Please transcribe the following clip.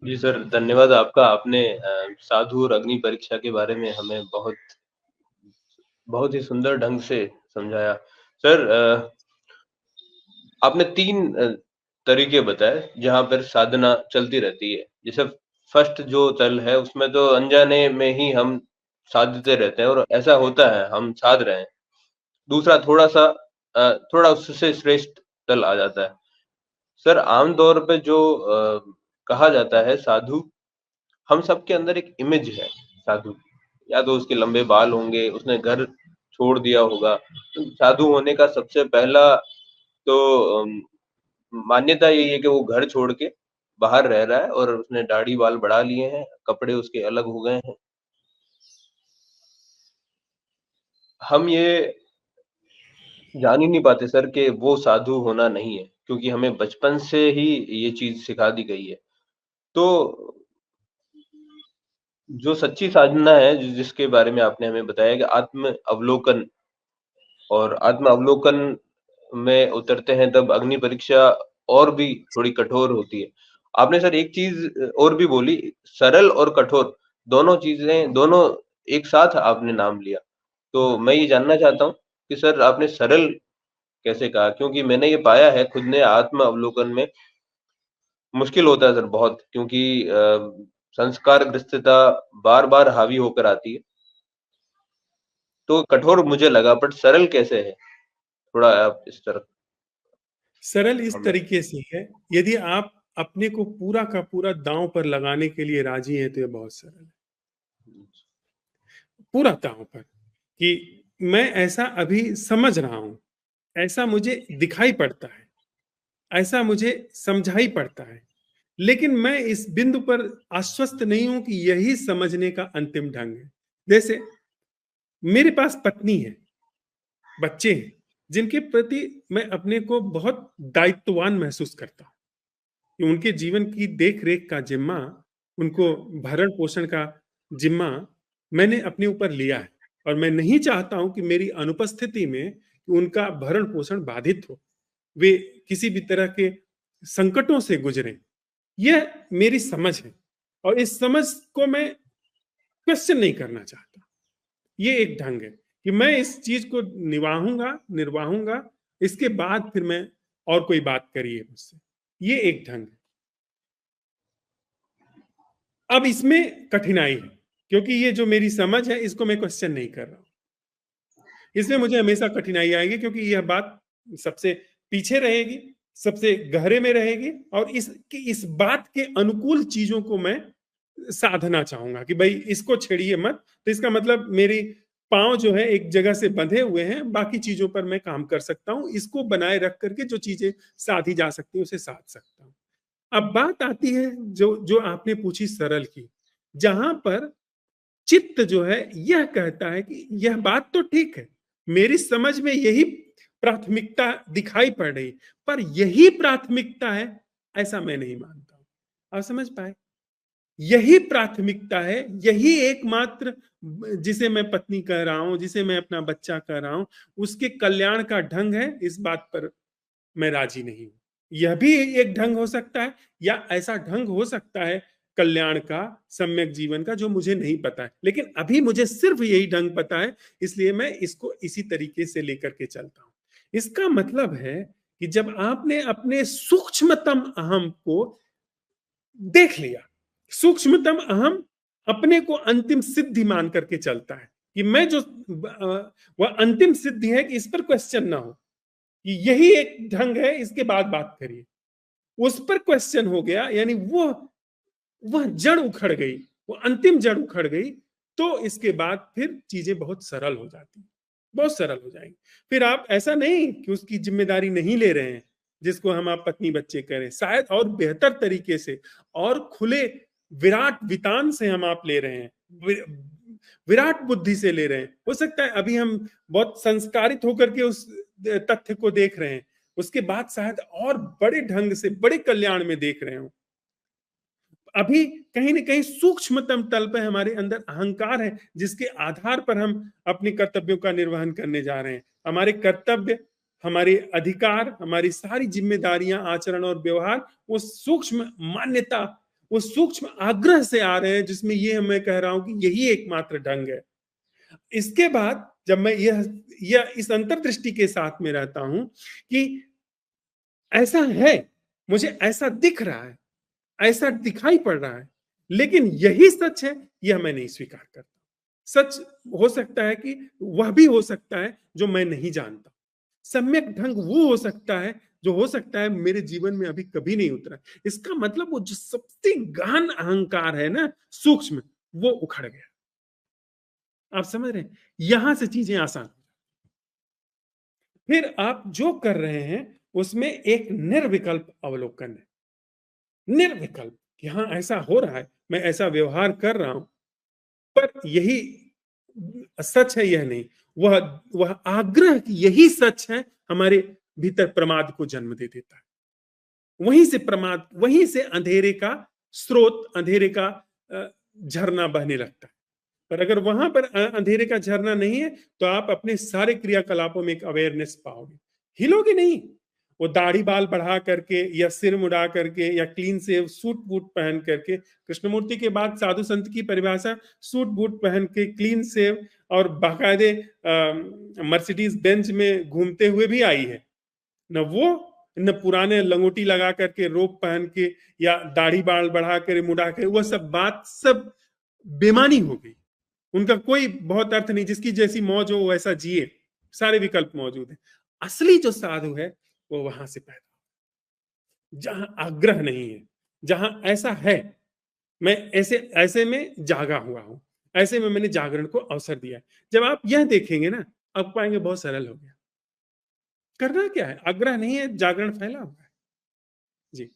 जी sir, धन्यवाद आपका। आपने साधु और अग्नि परीक्षा के बारे में हमें बहुत बहुत ही सुंदर ढंग से समझाया। सर आपने 3 तरीके बताए जहाँ पर साधना चलती रहती है। जैसे फर्स्ट जो तल है उसमें तो अनजाने में ही हम साधते रहते हैं और ऐसा होता है, हम साध रहे हैं। दूसरा थोड़ा-सा थोड़ा उससे श्रेष्ठ तल आ जाता है। सर आम तौर पे जो कहा जाता है साधु, हम सबके अंदर एक इमेज है साधु की। या तो उसके लंबे बाल होंगे, उसने घर छोड़ दिया होगा। तो साधु होने का सबसे पहला तो मान्यता यही है कि वो घर छोड़ के बाहर रह रहा है और उसने दाढ़ी बाल बढ़ा लिए हैं, कपड़े उसके अलग हो गए हैं। हम ये जान ही नहीं पाते सर कि वो साधु होना नहीं है, क्योंकि हमें बचपन से ही ये चीज़ सिखा दी गई है। तो जो सच्ची साधना है जिसके बारे में आपने हमें बताया कि आत्म अवलोकन, और आत्म अवलोकन में उतरते हैं तब अग्नि परीक्षा और भी थोड़ी कठोर होती है। आपने सर एक चीज़ और भी बोली, सरल और कठोर दोनों चीज़ें, दोनों एक साथ आपने नाम लिया। तो हाँ। मैं ये जानना चाहता हूँ कि सर आपने सरल कैसे कहा? क्योंकि मैंने ये पाया है खुद ने आत्म अवलोकन में मुश्किल होता है सर बहुत, क्योंकि संस्कारग्रस्तता बार-बार हावी होकर आती है। तो कठोर मुझे लगा, बट सरल कैसे है? थोड़ा आप इस तरफ सरल इस हमें। तरीके से है, यदि आप अपने को पूरा का पूरा दांव पर लगाने के लिए राजी हैं तो ये बहुत सरल है। पूरा दांव पर कि मैं ऐसा अभी समझ रहा हूं, ऐसा मुझे दिखाई पड़ता है, ऐसा मुझे समझाई पड़ता है, लेकिन मैं इस बिंदु पर आश्वस्त नहीं हूं कि यही समझने का अंतिम ढंग है। जैसे मेरे पास पत्नी है, बच्चे हैं, जिनके प्रति मैं अपने को बहुत दायित्ववान महसूस करता हूं कि उनके जीवन की देख रेख का जिम्मा, उनको भरण पोषण का जिम्मा मैंने अपने ऊपर लिया है। और मैं नहीं चाहता हूं कि मेरी अनुपस्थिति में उनका भरण पोषण बाधित हो, वे किसी भी तरह के संकटों से गुजरें। यह मेरी समझ है और इस समझ को मैं क्वेश्चन नहीं करना चाहता। ये एक ढंग है कि मैं इस चीज को निभाऊंगा, निर्वाहूंगा, इसके बाद फिर मैं और कोई बात करिए मुझसे। ये एक ढंग है। अब इसमें कठिनाई है, क्योंकि ये जो मेरी समझ है इसको मैं क्वेश्चन नहीं कर रहा हूं। इसमें मुझे हमेशा कठिनाई आएगी, क्योंकि यह बात सबसे पीछे रहेगी, सबसे गहरे में रहेगी, और इस बात के अनुकूल चीजों को मैं साधना चाहूंगा कि भाई इसको छेड़िए मत। तो इसका मतलब मेरी पांव जो है एक जगह से बंधे हुए हैं, बाकी चीजों पर मैं काम कर सकता हूं। इसको बनाए रख करके जो चीजें साधी जा सकती है उसे साध सकता हूं। अब बात आती है जो जो आपने पूछी सरल की, जहां पर चित्त जो है यह कहता है कि यह बात तो ठीक है, मेरी समझ में यही प्राथमिकता दिखाई पड़ रही, पर यही प्राथमिकता है ऐसा मैं नहीं मानता हूं। आप समझ पाए? यही प्राथमिकता है, यही एकमात्र जिसे मैं पत्नी कह रहा हूं, जिसे मैं अपना बच्चा कह रहा हूं, उसके कल्याण का ढंग है, इस बात पर मैं राजी नहीं हूं। यह भी एक ढंग हो सकता है, या ऐसा ढंग हो सकता है कल्याण का, सम्यक जीवन का, जो मुझे नहीं पता है, लेकिन अभी मुझे सिर्फ यही ढंग पता है, इसलिए मैं इसको इसी तरीके से लेकर के चलता हूं। इसका मतलब है कि जब आपने अपने सूक्ष्मतम अहम को देख लिया, सूक्ष्मतम अहम अपने को अंतिम सिद्धि मान करके चलता है कि मैं जो वह अंतिम सिद्धि है कि इस पर क्वेश्चन ना हो, कि यही एक ढंग है, इसके बाद बात करिए। उस पर क्वेश्चन हो गया, यानी वह जड़ उखड़ गई, वो अंतिम जड़ उखड़ गई, तो इसके बाद फिर चीजें बहुत सरल हो जाती, बहुत सरल हो जाएंगी। फिर आप ऐसा नहीं कि उसकी जिम्मेदारी नहीं ले रहे हैं, जिसको हम आप पत्नी बच्चे करें, शायद और बेहतर तरीके से और खुले विराट वितान से हम आप ले रहे हैं, विराट बुद्धि से ले रहे हैं। हो सकता है अभी हम बहुत संस्कारित होकर के उस तथ्य को देख रहे हैं, उसके बाद शायद और बड़े ढंग से, बड़े कल्याण में देख रहे हो। अभी कहीं ना कहीं सूक्ष्मतम तल पे हमारे अंदर अहंकार है, जिसके आधार पर हम अपने कर्तव्यों का निर्वहन करने जा रहे हैं। हमारे कर्तव्य, हमारे अधिकार, हमारी सारी जिम्मेदारियां, आचरण और व्यवहार वो सूक्ष्म मान्यता, वो सूक्ष्म आग्रह से आ रहे हैं, जिसमें ये मैं कह रहा हूं कि यही एकमात्र ढंग है। इसके बाद जब मैं यह इस अंतर्दृष्टि के साथ में रहता हूं कि ऐसा है, मुझे ऐसा दिख रहा है, ऐसा दिखाई पड़ रहा है, लेकिन यही सच है, यह मैं नहीं स्वीकार करता। सच हो सकता है कि वह भी हो सकता है जो मैं नहीं जानता। सम्यक ढंग वो हो सकता है जो हो सकता है मेरे जीवन में अभी कभी नहीं उतरा। इसका मतलब वो जो सबसे गहन अहंकार है ना, सूक्ष्म, वो उखड़ गया। आप समझ रहे हैं? यहां से चीजें आसान। फिर आप जो कर रहे हैं उसमें एक निर्विकल्प अवलोकन है। निर्विकल्प, यहां ऐसा हो रहा है, मैं ऐसा व्यवहार कर रहा हूं, पर यही सच है यह नहीं। वह वह आग्रह की यही सच है, हमारे भीतर प्रमाद को जन्म दे देता है। वहीं से प्रमाद, वहीं से अंधेरे का स्रोत, अंधेरे का झरना बहने लगता है। पर अगर वहां पर अंधेरे का झरना नहीं है, तो आप अपने सारे क्रियाकलापों में एक अवेयरनेस पाओगे, हिलोगे नहीं। वो दाढ़ी बाल बढ़ा करके या सिर मुड़ा करके या क्लीन सेव सूट बूट पहन करके, कृष्णमूर्ति के बाद साधु संत की परिभाषा सूट बूट पहन के, क्लीन सेव और बाकायदे मर्सिडीज बेंच में घूमते हुए भी आई है। न वो, न पुराने लंगोटी लगा करके, रोप पहन के या दाढ़ी बाल बढ़ा कर मुड़ा कर, वह सब बात सब बेमानी हो गई। उनका कोई बहुत अर्थ नहीं। जिसकी जैसी मौज हो वैसा जिए, सारे विकल्प मौजूद हैं। असली जो साधु है वो वहां से पैदा, जहां आग्रह नहीं है, जहां ऐसा है, मैं ऐसे ऐसे में जागा हुआ हूं, ऐसे में मैंने जागरण को अवसर दिया है। जब आप यह देखेंगे ना, आप पाएंगे बहुत सरल हो गया। करना क्या है? आग्रह नहीं है, जागरण फैला हुआ है। जी।